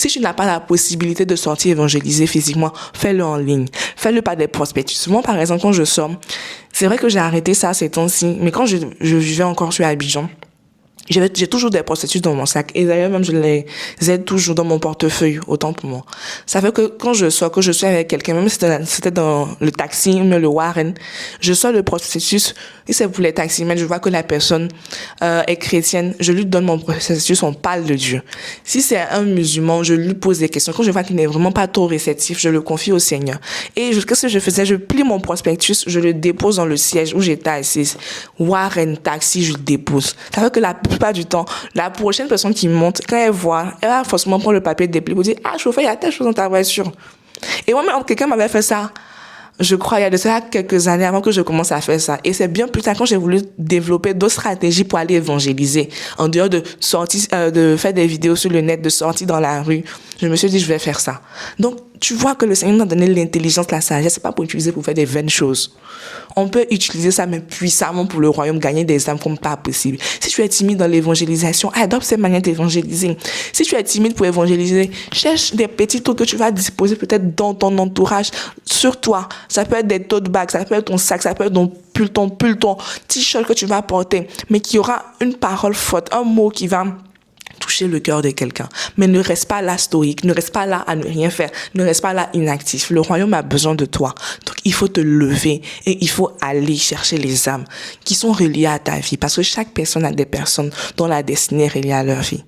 Si tu n'as pas la possibilité de sortir évangéliser physiquement, fais-le en ligne. Fais-le par des prospectus. Moi, par exemple, quand je sors, c'est vrai que j'ai arrêté ça ces temps-ci, mais quand je vivais encore sur Abidjan, j'ai toujours des prospectus dans mon sac. Et d'ailleurs, même, je les aide toujours dans mon portefeuille, autant pour moi. Ça fait que quand je sors, que je suis avec quelqu'un, même si c'était dans le taxi, même le Warren, je sors le prospectus. Et c'est pour les taxis, mais je vois que la personne est chrétienne. Je lui donne mon prospectus, on parle de Dieu. Si c'est un musulman, je lui pose des questions. Quand je vois qu'il n'est vraiment pas trop réceptif, je le confie au Seigneur. Et qu'est-ce que je faisais? Je plie mon prospectus, je le dépose dans le siège où j'étais assise. Warren, taxi, je le dépose. Ça fait que la plupart du temps, la prochaine personne qui monte, quand elle voit, elle va forcément prendre le papier de dépli pour dire, ah, chauffeur, il y a telle chose dans ta voiture. Et moi-même, quelqu'un m'avait fait ça. Je crois, il y a de ça quelques années avant que je commence à faire ça. Et c'est bien plus tard quand j'ai voulu développer d'autres stratégies pour aller évangéliser. En dehors de sortir, de faire des vidéos sur le net, de sortir dans la rue. Je me suis dit, je vais faire ça. Donc, tu vois que le Seigneur nous a donné l'intelligence, la sagesse. C'est pas pour utiliser pour faire des vaines choses. On peut utiliser ça, mais puissamment pour le royaume, gagner des âmes comme pas possible. Si tu es timide dans l'évangélisation, adopte cette manière d'évangéliser. Si tu es timide pour évangéliser, cherche des petits trucs que tu vas disposer peut-être dans ton entourage, sur toi. Ça peut être des tote bags, ça peut être ton sac, ça peut être ton pull, ton t-shirt que tu vas porter, mais qui aura une parole forte, un mot qui va toucher le cœur de quelqu'un. Mais ne reste pas là stoïque, ne reste pas là à ne rien faire, ne reste pas là inactif. Le royaume a besoin de toi. Donc, il faut te lever et il faut aller chercher les âmes qui sont reliées à ta vie. Parce que chaque personne a des personnes dont la destinée est reliée à leur vie.